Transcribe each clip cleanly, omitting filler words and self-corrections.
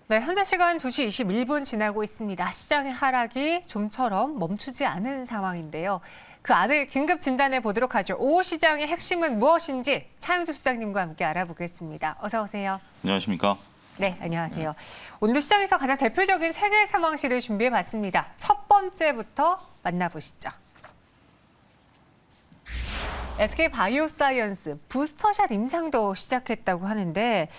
네, 현재 시간 2시 21분 지나고 있습니다. 시장의 하락이 좀처럼 멈추지 않은 상황인데요. 그 안을 긴급 진단해 보도록 하죠. 오후 시장의 핵심은 무엇인지 차영수 수장님과 함께 알아보겠습니다. 어서 오세요. 안녕하십니까? 네, 안녕하세요. 오늘 시장에서 가장 대표적인 세 개의 상황실을 준비해봤습니다. 첫 번째부터 만나보시죠. SK바이오사이언스 부스터샷 임상도 시작했다고 하는데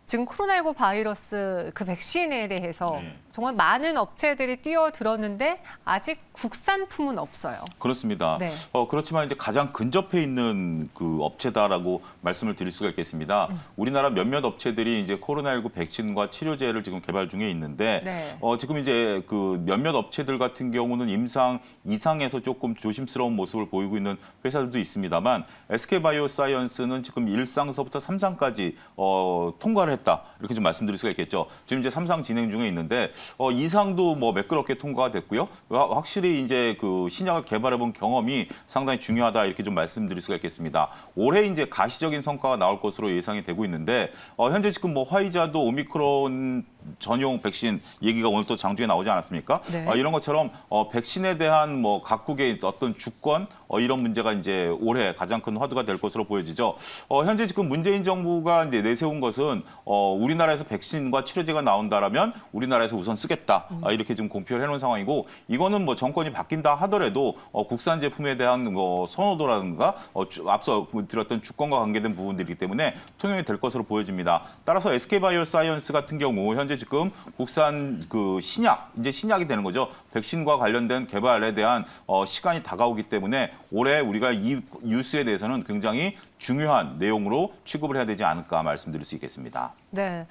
지금 코로나19 바이러스 그 백신에 대해서 정말 많은 업체들이 뛰어들었는데 아직 국산품은 없어요. 그렇습니다. 네. 그렇지만 이제 가장 근접해 있는 그 업체다라고 말씀을 드릴 수가 있겠습니다. 우리나라 몇몇 업체들이 이제 코로나19 백신과 치료제를 지금 개발 중에 있는데 네. 지금 이제 그 몇몇 업체들 같은 경우는 임상 이상에서 조금 조심스러운 모습을 보이고 있는 회사들도 있습니다만 SK바이오사이언스는 지금 1상서부터 3상까지 통과를 했다. 이렇게 좀 말씀드릴 수가 있겠죠. 지금 이제 3상 진행 중에 있는데 2상도 뭐 매끄럽게 통과가 됐고요. 확실히 이제 그 신약을 개발해본 경험이 상당히 중요하다 이렇게 좀 말씀드릴 수가 있겠습니다. 올해 이제 가시적인 성과가 나올 것으로 예상이 되고 있는데 현재 지금 뭐 화이자도 오미크론 전용 백신 얘기가 오늘 또 장중에 나오지 않았습니까? 네. 이런 것처럼 백신에 대한 뭐 각국의 어떤 주권 이런 문제가 이제 올해 가장 큰 화두가 될 것으로 보여지죠. 현재 지금 문재인 정부가 이제 내세운 것은 우리나라에서 백신과 치료제가 나온다라면 우리나라에서 우선 쓰겠다 이렇게 좀 공표를 해놓은 상황이고 이거는 뭐 정권이 바뀐다 하더라도 국산 제품에 대한 뭐 선호도라든가 앞서 드렸던 주권과 관계된 부분들이기 때문에 통용이 될 것으로 보여집니다. 따라서 SK바이오사이언스 같은 경우 현재 지금 국산 그 신약 이제 신약이 되는 거죠. 백신과 관련된 개발에 대한 시간이 다가오기 때문에 올해 우리가 이 뉴스에 대해서는 굉장히 중요한 내용으로 취급을 해야 되지 않을까 말씀드릴 수 있겠습니다. 네.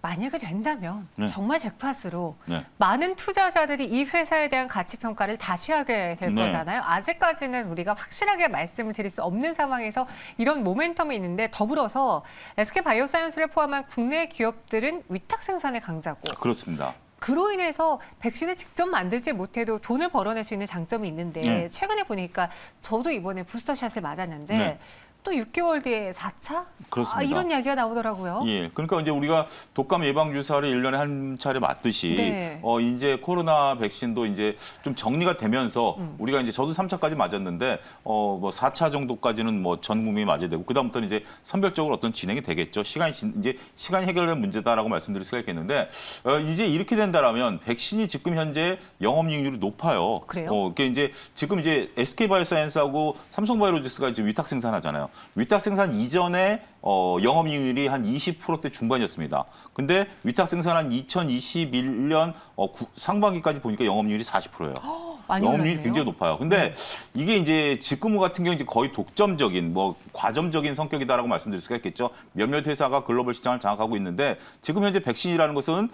만약에 된다면 네. 정말 잭팟으로 네. 많은 투자자들이 이 회사에 대한 가치 평가를 다시 하게 될 네. 거잖아요. 아직까지는 우리가 확실하게 말씀을 드릴 수 없는 상황에서 이런 모멘텀이 있는데 더불어서 SK바이오사이언스를 포함한 국내 기업들은 위탁 생산의 강자고 그렇습니다. 그로 인해서 백신을 직접 만들지 못해도 돈을 벌어낼 수 있는 장점이 있는데 네. 최근에 보니까 저도 이번에 부스터샷을 맞았는데 네. 또 6개월 뒤에 4차? 그렇습니다. 이런 이야기가 나오더라고요. 예, 그러니까 이제 우리가 독감 예방 주사를 1년에 한 차례 맞듯이 네. 이제 코로나 백신도 이제 좀 정리가 되면서 우리가 이제 저도 3차까지 맞았는데 뭐 4차 정도까지는 뭐 전 국민이 맞아야 되고 그다음부터는 이제 선별적으로 어떤 진행이 되겠죠. 이제 시간이 해결된 문제다라고 말씀드릴 수가 있겠는데 이제 이렇게 된다라면 백신이 지금 현재 영업이익률이 높아요. 그래요? 이게 이제 지금 이제 SK바이오사이언스하고 삼성바이오로지스가 이제 위탁 생산하잖아요. 위탁 생산 이전에 영업이익률이 한 20%대 중반이었습니다. 근데 위탁 생산한 2021년 상반기까지 보니까 영업이익률이 40%예요. 많이 영업률이 올랐네요. 굉장히 높아요. 근데 이게 이제 직근무 같은 경우 이제 거의 독점적인 뭐 과점적인 성격이다라고 말씀드릴 수가 있겠죠. 몇몇 회사가 글로벌 시장을 장악하고 있는데 지금 현재 백신이라는 것은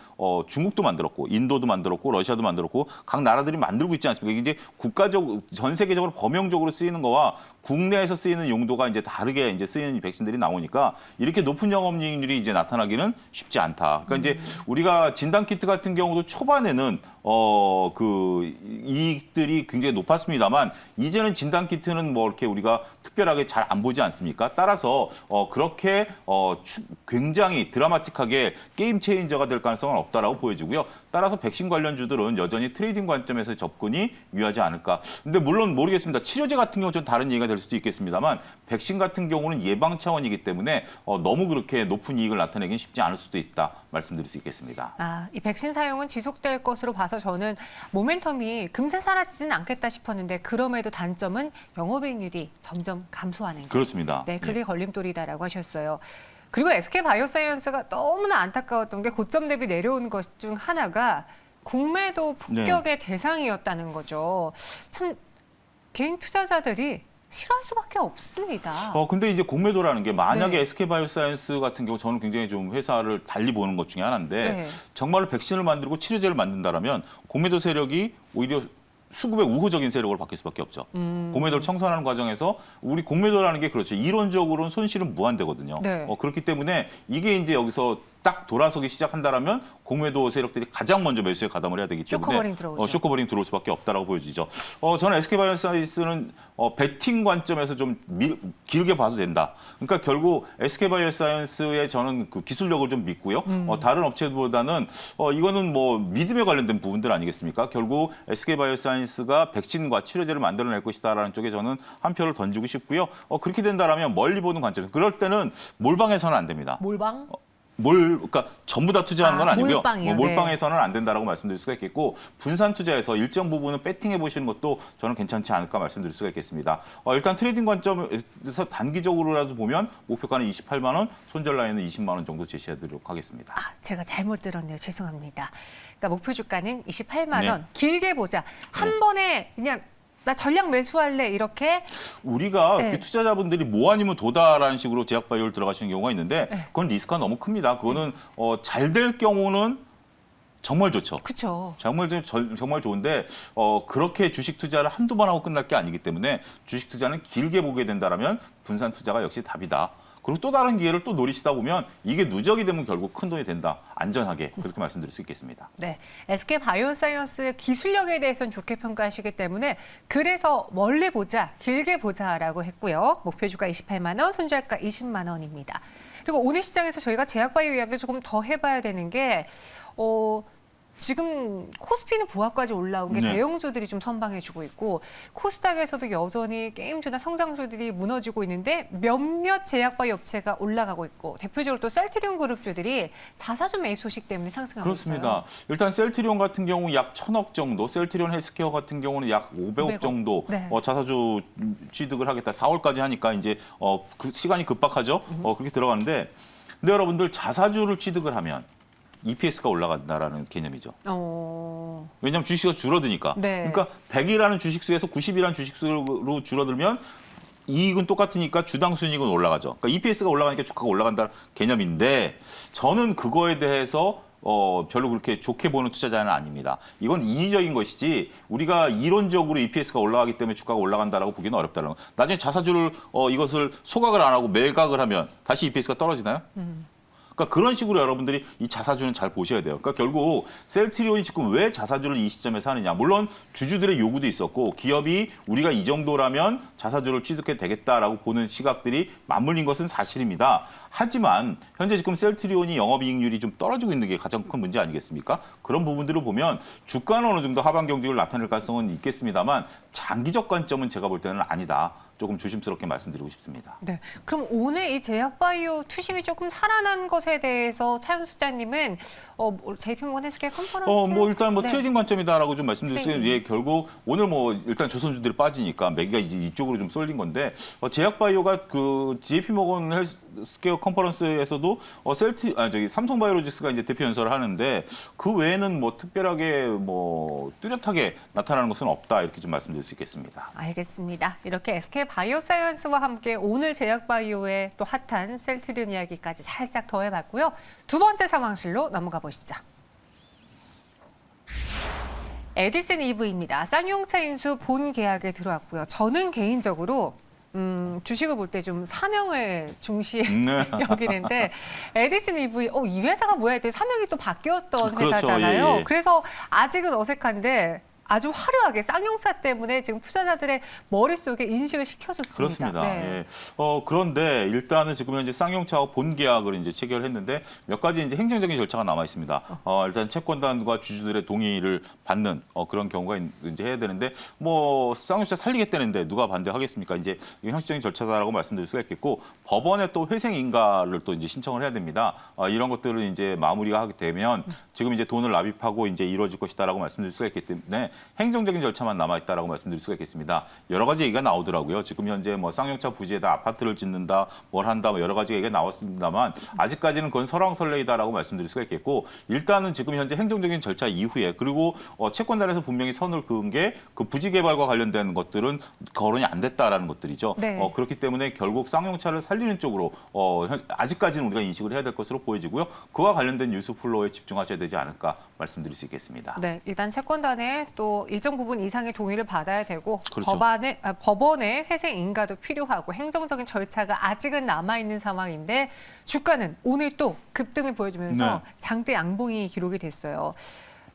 중국도 만들었고 인도도 만들었고 러시아도 만들었고 각 나라들이 만들고 있지 않습니까? 이게 이제 국가적 전 세계적으로 범용적으로 쓰이는 거와 국내에서 쓰이는 용도가 이제 다르게 이제 쓰이는 백신들이 나오니까 이렇게 높은 영업이익률이 이제 나타나기는 쉽지 않다. 그러니까 이제 우리가 진단 키트 같은 경우도 초반에는 그 이익들이 굉장히 높았습니다만 이제는 진단 키트는 뭐 이렇게 우리가 특별하게 잘 안 보지 않습니까? 따라서 그렇게 굉장히 드라마틱하게 게임 체인저가 될 가능성은 없다라고 보여지고요. 따라서 백신 관련주들은 여전히 트레이딩 관점에서 접근이 유효하지 않을까. 근데 물론 모르겠습니다. 치료제 같은 경우 좀 다른 얘기가 될 수도 있겠습니다만 백신 같은 경우는 예방 차원이기 때문에 너무 그렇게 높은 이익을 나타내기는 쉽지 않을 수도 있다 말씀드릴 수 있겠습니다. 이 백신 사용은 지속될 것으로 봐서 저는 모멘텀이 금세 사라지진 않겠다 싶었는데 그럼에도 단점은 영업이익률이 점점 감소하는 게. 그렇습니다. 네, 그게 걸림돌이다라고 하셨어요. 그리고 SK바이오사이언스가 너무나 안타까웠던 게 고점 대비 내려온 것 중 하나가 공매도 폭격의 대상이었다는 거죠. 참 개인 투자자들이 싫어할 수밖에 없습니다. 근데 이제 공매도라는 게 만약에 네. SK바이오사이언스 같은 경우 저는 굉장히 좀 회사를 달리 보는 것 중에 하나인데 네. 정말로 백신을 만들고 치료제를 만든다라면 공매도 세력이 오히려 수급의 우호적인 세력을 바뀔 수밖에 없죠. 공매도를 청산하는 과정에서 우리 공매도라는 게 그렇죠. 이론적으로는 손실은 무한대거든요. 네. 그렇기 때문에 이게 이제 여기서 딱 돌아서기 시작한다라면 공매도 세력들이 가장 먼저 매수에 가담을 해야 되기 때문에 쇼커버링 들어오죠. 쇼커버링 들어올 수밖에 없다라고 보여지죠. 저는 SK바이오사이언스는 배팅 관점에서 좀 길게 봐도 된다. 그러니까 결국 SK바이오사이언스의 저는 그 기술력을 좀 믿고요. 다른 업체보다는 이거는 뭐 믿음에 관련된 부분들 아니겠습니까? 결국 SK바이오사이언스가 백신과 치료제를 만들어낼 것이다라는 쪽에 저는 한 표를 던지고 싶고요. 그렇게 된다라면 멀리 보는 관점. 그럴 때는 몰방해서는 안 됩니다. 몰방? 그러니까 전부 다 투자하는 건 아니고요. 몰빵이요. 몰빵해서는 안 된다라고 말씀드릴 수가 있겠고 분산 투자에서 일정 부분은 배팅해 보시는 것도 저는 괜찮지 않을까 말씀드릴 수가 있겠습니다. 일단 트레이딩 관점에서 단기적으로라도 보면 목표가는 28만 원, 손절 라인은 20만 원 정도 제시하도록 하겠습니다. 제가 잘못 들었네요. 죄송합니다. 그러니까 목표 주가는 28만 원. 네. 길게 보자. 한 번에 그냥 나 전량 매수할래 이렇게. 우리가 네. 그 투자자분들이 뭐 아니면 도다라는 식으로 제약바이오를 들어가시는 경우가 있는데 그건 리스크가 너무 큽니다. 그거는 잘 될 경우는 정말 좋죠. 그렇죠. 정말 좋은데 그렇게 주식 투자를 한두 번 하고 끝날 게 아니기 때문에 주식 투자는 길게 보게 된다라면 분산 투자가 역시 답이다. 그리고 또 다른 기회를 또 노리시다 보면 이게 누적이 되면 결국 큰 돈이 된다. 안전하게 그렇게 말씀드릴 수 있겠습니다. 네, SK 바이오사이언스 기술력에 대해서는 좋게 평가하시기 때문에 그래서 멀리 보자, 길게 보자라고 했고요. 목표 주가 28만 원, 손절가 20만 원입니다. 그리고 오늘 시장에서 저희가 제약바이오 이야기를 조금 더 해봐야 되는 게 지금 코스피는 보합까지 올라온 게 네. 대형주들이 좀 선방해주고 있고 코스닥에서도 여전히 게임주나 성장주들이 무너지고 있는데 몇몇 제약바이오 업체가 올라가고 있고 대표적으로 또 셀트리온 그룹주들이 자사주 매입 소식 때문에 상승하고 그렇습니다. 있어요. 일단 셀트리온 같은 경우 약 1,000억 정도, 셀트리온 헬스케어 같은 경우는 약 500억 정도 네. 자사주 취득을 하겠다. 4월까지 하니까 이제 그 시간이 급박하죠. 그렇게 들어가는데 근데 여러분들 자사주를 취득을 하면 EPS가 올라간다라는 개념이죠. 왜냐하면 주식수가 줄어드니까. 네. 그러니까 100이라는 주식수에서 90이라는 주식수로 줄어들면 이익은 똑같으니까 주당 순이익은 올라가죠. 그러니까 EPS가 올라가니까 주가가 올라간다는 개념인데 저는 그거에 대해서 별로 그렇게 좋게 보는 투자자는 아닙니다. 이건 인위적인 것이지 우리가 이론적으로 EPS가 올라가기 때문에 주가가 올라간다라고 보기는 어렵다는 거. 나중에 자사주를 이것을 소각을 안 하고 매각을 하면 다시 EPS가 떨어지나요? 그러니까 그런 식으로 여러분들이 이 자사주는 잘 보셔야 돼요. 그러니까 결국 셀트리온이 지금 왜 자사주를 이 시점에서 하느냐. 물론 주주들의 요구도 있었고 기업이 우리가 이 정도라면 자사주를 취득해도 되겠다라고 보는 시각들이 맞물린 것은 사실입니다. 하지만 현재 지금 셀트리온이 영업이익률이 좀 떨어지고 있는 게 가장 큰 문제 아니겠습니까? 그런 부분들을 보면 주가는 어느 정도 하방 경직을 나타낼 가능성은 있겠습니다만 장기적 관점은 제가 볼 때는 아니다. 조금 조심스럽게 말씀드리고 싶습니다. 네, 그럼 오늘 이 제약바이오 투심이 조금 살아난 것에 대해서 차윤 수장님은 JP모건 헬스케어 컨퍼런스 일단 네. 트레이딩 관점이다라고 좀 말씀드렸어요. 트레이딩. 예, 결국 오늘 일단 조선주들이 빠지니까 매기가 이제 이쪽으로 좀 쏠린 건데 제약바이오가 그 JP모건 헬스케어 컨퍼런스에서도 삼성바이오로직스가 이제 대표 연설을 하는데 그 외에는 뭐 특별하게 뚜렷하게 나타나는 것은 없다 이렇게 좀 말씀드릴 수 있겠습니다. 알겠습니다. 이렇게 SK 바이오사이언스와 함께 오늘 제약바이오의 또 핫한 셀트리온 이야기까지 살짝 더해봤고요. 두 번째 상황실로 넘어가 보시죠. 에디슨 EV입니다. 쌍용차 인수 본 계약에 들어왔고요. 저는 개인적으로 주식을 볼 때 좀 사명을 중시해 여기는데 에디슨 EV 이 회사가 뭐야 했더니 사명이 또 바뀌었던 그렇죠. 회사잖아요. 예. 그래서 아직은 어색한데 아주 화려하게 쌍용차 때문에 지금 투자자들의 머릿속에 인식을 시켜줬습니다. 그렇습니다. 네. 예. 그런데 일단은 지금 현재 쌍용차와 본 계약을 이제 체결했는데 몇 가지 이제 행정적인 절차가 남아 있습니다. 일단 채권단과 주주들의 동의를 받는 그런 경우가 이제 해야 되는데 쌍용차 살리겠다는데 누가 반대하겠습니까? 이제 이게 형식적인 절차다라고 말씀드릴 수가 있겠고 법원에 또 회생 인가를 또 이제 신청을 해야 됩니다. 이런 것들을 이제 마무리가 하게 되면 지금 이제 돈을 납입하고 이제 이루어질 것이다라고 말씀드릴 수가 있기 때문에 행정적인 절차만 남아있다라고 말씀드릴 수가 있겠습니다. 여러 가지 얘기가 나오더라고요. 지금 현재 쌍용차 부지에다 아파트를 짓는다, 뭘 한다, 여러 가지 얘기가 나왔습니다만 아직까지는 그건 설왕설래이다라고 말씀드릴 수가 있겠고 일단은 지금 현재 행정적인 절차 이후에 그리고 채권단에서 분명히 선을 그은 게 그 부지 개발과 관련된 것들은 거론이 안 됐다라는 것들이죠. 네. 그렇기 때문에 결국 쌍용차를 살리는 쪽으로 아직까지는 우리가 인식을 해야 될 것으로 보여지고요. 그와 관련된 뉴스 플로우에 집중하셔야 되지 않을까 말씀드릴 수 있겠습니다. 네, 일단 채권단에 또 또 일정 부분 이상의 동의를 받아야 되고 그렇죠. 법원의 회생 인가도 필요하고 행정적인 절차가 아직은 남아있는 상황인데 주가는 오늘 또 급등을 보여주면서 네. 장대 양봉이 기록이 됐어요.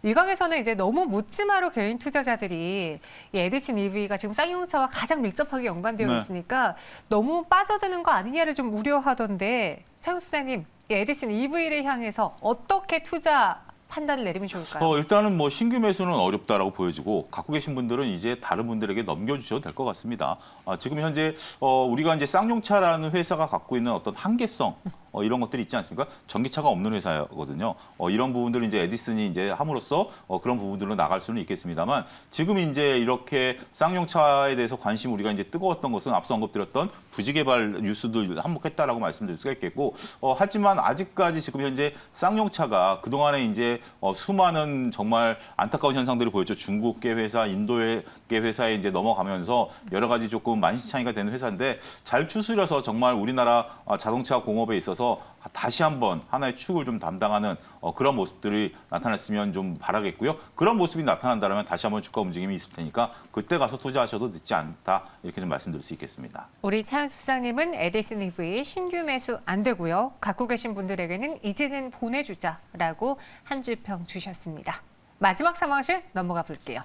일각에서는 이제 너무 묻지마로 개인 투자자들이 이 에디슨 EV가 지금 쌍용차와 가장 밀접하게 연관되어 네. 있으니까 너무 빠져드는 거 아니냐를 좀 우려하던데 차영 소장님, 이 에디슨 EV를 향해서 어떻게 투자 판단을 내리면 좋을까요? 일단은 뭐 신규 매수는 어렵다라고 보여지고 갖고 계신 분들은 이제 다른 분들에게 넘겨주셔도 될 것 같습니다. 지금 현재 우리가 이제 쌍용차라는 회사가 갖고 있는 어떤 한계성 이런 것들이 있지 않습니까? 전기차가 없는 회사거든요. 이런 부분들을 이제 에디슨이 이제 함으로써 그런 부분들로 나갈 수는 있겠습니다만 지금 이제 이렇게 쌍용차에 대해서 관심 우리가 이제 뜨거웠던 것은 앞서 언급드렸던 부지 개발 뉴스들 한몫했다라고 말씀드릴 수가 있겠고 하지만 아직까지 지금 현재 쌍용차가 그동안에 이제 수많은 정말 안타까운 현상들을 보였죠. 중국계 회사, 인도계 회사에 이제 넘어가면서 여러 가지 조금 만시창이가 되는 회사인데 잘 추스려서 정말 우리나라 자동차 공업에 있어서 다시 한번 하나의 축을 좀 담당하는 그런 모습들이 나타났으면 좀 바라겠고요. 그런 모습이 나타난다면 다시 한번 주가 움직임이 있을 테니까 그때 가서 투자하셔도 늦지 않다 이렇게 좀 말씀드릴 수 있겠습니다. 우리 차영 소장님은 에디슨 EV 신규 매수 안 되고요. 갖고 계신 분들에게는 이제는 보내주자라고 한 줄 평 주셨습니다. 마지막 상황실 넘어가 볼게요.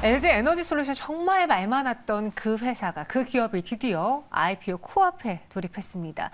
LG 에너지 솔루션 정말 말 많았던 그 회사가, 그 기업이 드디어 IPO 코앞에 돌입했습니다.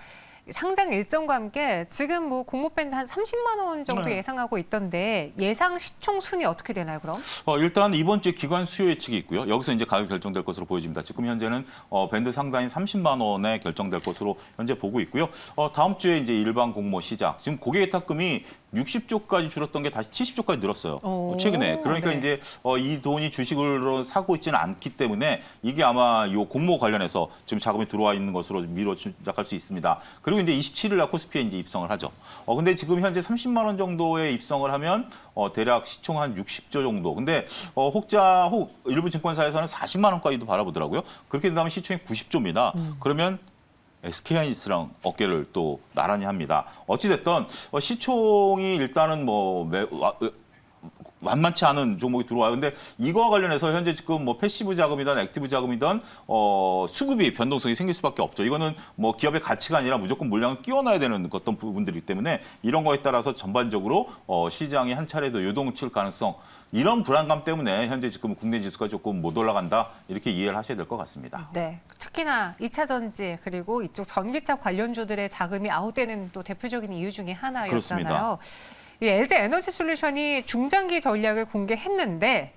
상장 일정과 함께 지금 뭐 공모밴드 한 30만 원 정도 네. 예상하고 있던데 예상 시총 순위 어떻게 되나요, 그럼? 일단 이번 주에 기관 수요 예측이 있고요. 여기서 이제 가격 결정될 것으로 보여집니다. 지금 현재는 밴드 상단인 30만 원에 결정될 것으로 현재 보고 있고요. 다음 주에 이제 일반 공모 시작. 지금 고객 예탁금이 60조까지 줄었던 게 다시 70조까지 늘었어요. 오, 최근에. 그러니까 네. 이제 이 돈이 주식으로 사고 있지는 않기 때문에 이게 아마 이 공모 관련해서 지금 자금이 들어와 있는 것으로 미뤄 짐작할 수 있습니다. 그리고 이제 27일 날 코스피에 이제 입성을 하죠. 근데 지금 현재 30만 원 정도에 입성을 하면 대략 시총 한 60조 정도. 근데 일부 증권사에서는 40만 원까지도 바라보더라고요. 그렇게 된다면 시총이 90조입니다. 그러면 SK하이닉스랑 어깨를 또 나란히 합니다. 어찌됐든 시총이 일단은 만만치 않은 종목이 들어와요. 근데 이거와 관련해서 현재 지금 뭐 패시브 자금이든 액티브 자금이든 수급이 변동성이 생길 수밖에 없죠. 이거는 뭐 기업의 가치가 아니라 무조건 물량을 끼워놔야 되는 어떤 부분들이기 때문에 이런 거에 따라서 전반적으로 시장이 한 차례도 요동칠 가능성 이런 불안감 때문에 현재 지금 국내 지수가 조금 못 올라간다 이렇게 이해를 하셔야 될 것 같습니다. 네, 특히나 2차 전지 그리고 이쪽 전기차 관련주들의 자금이 아웃되는 또 대표적인 이유 중에 하나였잖아요. 그렇습니다. 이 LG 에너지 솔루션이 중장기 전략을 공개했는데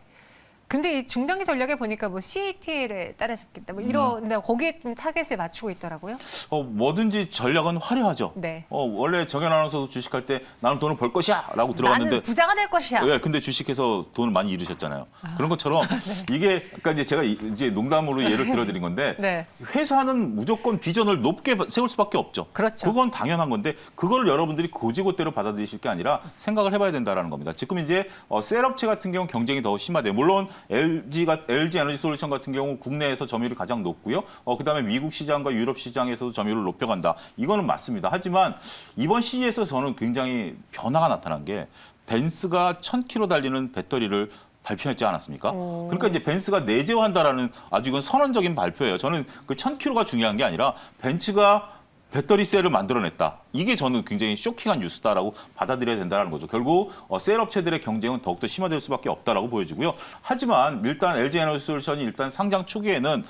근데 이 중장기 전략에 보니까 뭐 CATL을 따라잡겠다 뭐 이런 거기에 좀 타겟을 맞추고 있더라고요. 뭐든지 전략은 화려하죠. 네. 원래 정현 아나운서도 주식할 때 나는 돈을 벌 것이야라고 들어갔는데 나는 부자가 될 것이야. 예, 근데 주식해서 돈을 많이 잃으셨잖아요. 그런 것처럼 이게 그러니까 이제 제가 이제 농담으로 예를 들어드린 건데 네. 회사는 무조건 비전을 높게 세울 수밖에 없죠. 그렇죠. 그건 당연한 건데 그걸 여러분들이 고지고대로 받아들이실 게 아니라 생각을 해봐야 된다라는 겁니다. 지금 이제 셀업체 같은 경우 경쟁이 더 심하대요. 물론 LG 에너지 솔루션 같은 경우 국내에서 점유율이 가장 높고요. 그다음에 미국 시장과 유럽 시장에서도 점유율을 높여간다. 이거는 맞습니다. 하지만 이번 CES에서 저는 굉장히 변화가 나타난 게 벤츠가 1000km 달리는 배터리를 발표했지 않았습니까? 그러니까 이제 벤츠가 내재화한다라는 아주 이건 선언적인 발표예요. 저는 그 1000km가 중요한 게 아니라 벤츠가 배터리 셀을 만들어냈다. 이게 저는 굉장히 쇼킹한 뉴스다라고 받아들여야 된다는 거죠. 결국 셀 업체들의 경쟁은 더욱더 심화될 수밖에 없다라고 보여지고요. 하지만 일단 LG 에너지 솔루션이 일단 상장 초기에는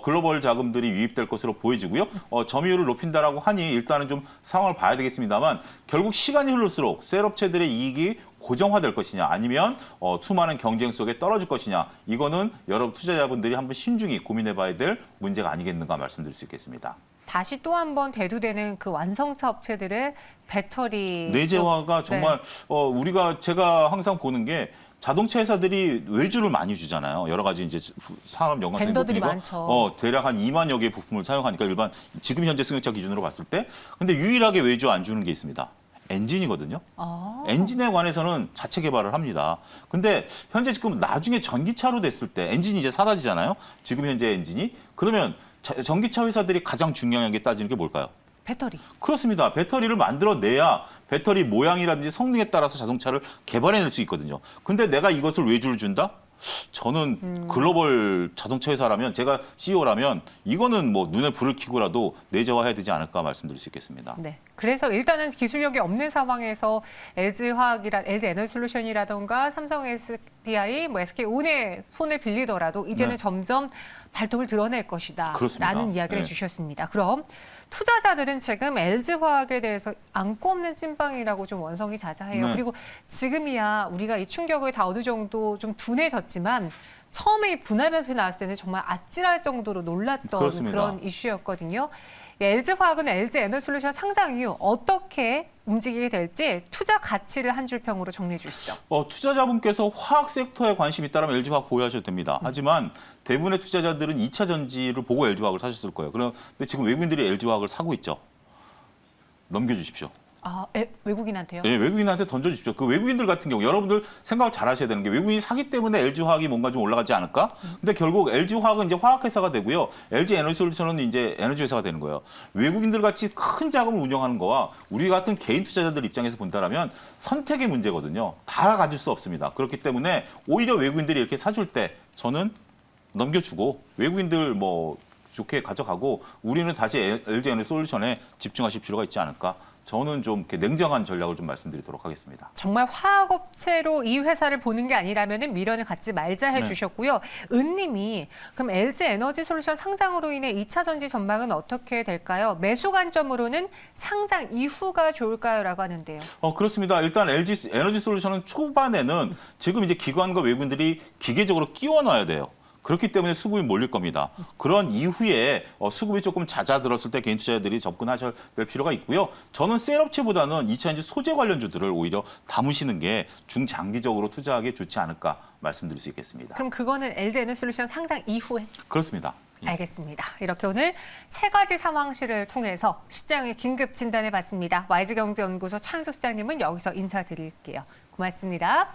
글로벌 자금들이 유입될 것으로 보여지고요. 점유율을 높인다라고 하니 일단은 좀 상황을 봐야 되겠습니다만 결국 시간이 흐를수록 셀 업체들의 이익이 고정화될 것이냐 아니면 수많은 경쟁 속에 떨어질 것이냐 이거는 여러 투자자분들이 한번 신중히 고민해봐야 될 문제가 아니겠는가 말씀드릴 수 있겠습니다. 다시 또 한 번 대두되는 그 완성차 업체들의 배터리 내재화가 쪽, 정말 제가 항상 보는 게 자동차 회사들이 외주를 많이 주잖아요. 여러 가지 이제 산업 연관성이 벤더들이 높으니까 많죠. 대략 한 2만여 개의 부품을 사용하니까 일반 지금 현재 승용차 기준으로 봤을 때 근데 유일하게 외주 안 주는 게 있습니다. 엔진이거든요. 엔진에 관해서는 자체 개발을 합니다. 근데 현재 지금 나중에 전기차로 됐을 때 엔진이 이제 사라지잖아요. 지금 현재 엔진이 그러면 전기차 회사들이 가장 중요하게 따지는 게 뭘까요? 배터리. 그렇습니다. 배터리를 만들어내야 배터리 모양이라든지 성능에 따라서 자동차를 개발해낼 수 있거든요. 근데 내가 이것을 외주를 준다? 저는 글로벌 자동차 회사라면 제가 CEO라면 이거는 뭐 눈에 불을 켜고라도 내재화해야 되지 않을까 말씀드릴 수 있겠습니다. 네. 그래서 일단은 기술력이 없는 상황에서 LG 에너솔루션이라던가 삼성 SDI, 뭐 SK온의 손을 빌리더라도 이제는 네. 점점 발톱을 드러낼 것이다. 그렇습니다. 라는 이야기를 네. 주셨습니다. 그럼 투자자들은 지금 LG화학에 대해서 안고 없는 찐빵이라고 좀 원성이 자자해요. 네. 그리고 지금이야 우리가 이 충격을 다 어느 정도 좀 둔해졌지만 처음에 이 분할 발표 나왔을 때는 정말 아찔할 정도로 놀랐던 그렇습니다. 그런 이슈였거든요. LG화학은 LG에너솔루션 상장 이후 어떻게 움직이게 될지 투자 가치를 한 줄 평으로 정리해 주시죠. 투자자분께서 화학 섹터에 관심이 있다면 LG화학 보유하셔도 됩니다. 하지만 대부분의 투자자들은 2차 전지를 보고 LG화학을 사셨을 거예요. 그런데 지금 외국인들이 LG화학을 사고 있죠. 넘겨주십시오. 아, 외국인한테요? 예, 외국인한테 던져주십시오. 그 외국인들 같은 경우 여러분들 생각을 잘 하셔야 되는 게 외국인이 사기 때문에 LG화학이 뭔가 좀 올라가지 않을까? 근데 결국 LG화학은 이제 화학회사가 되고요. LG에너지솔루션은 이제 에너지회사가 되는 거예요. 외국인들 같이 큰 자금을 운영하는 거와 우리 같은 개인 투자자들 입장에서 본다면 선택의 문제거든요. 다 가질 수 없습니다. 그렇기 때문에 오히려 외국인들이 이렇게 사줄 때 저는 넘겨주고 외국인들 뭐 좋게 가져가고 우리는 다시 LG에너지솔루션에 집중하실 필요가 있지 않을까? 저는 좀 이렇게 냉정한 전략을 좀 말씀드리도록 하겠습니다. 정말 화학업체로 이 회사를 보는 게 아니라면 미련을 갖지 말자 해주셨고요. 은님이 그럼 LG에너지솔루션 상장으로 인해 2차 전지 전망은 어떻게 될까요? 매수 관점으로는 상장 이후가 좋을까요? 라고 하는데요. 그렇습니다. 일단 LG에너지솔루션은 초반에는 지금 이제 기관과 외국인들이 기계적으로 끼워넣어야 돼요. 그렇기 때문에 수급이 몰릴 겁니다. 그런 이후에 수급이 조금 잦아들었을 때 개인 투자자들이 접근하실 필요가 있고요. 저는 셀업체보다는 2차전지 소재 관련주들을 오히려 담으시는 게 중장기적으로 투자하기에 좋지 않을까 말씀드릴 수 있겠습니다. 그럼 그거는 LG에너지솔루션 상장 이후에? 그렇습니다. 알겠습니다. 이렇게 오늘 세 가지 상황실을 통해서 시장의 긴급 진단해 봤습니다. YG경제연구소 차은수 시장님은 여기서 인사드릴게요. 고맙습니다.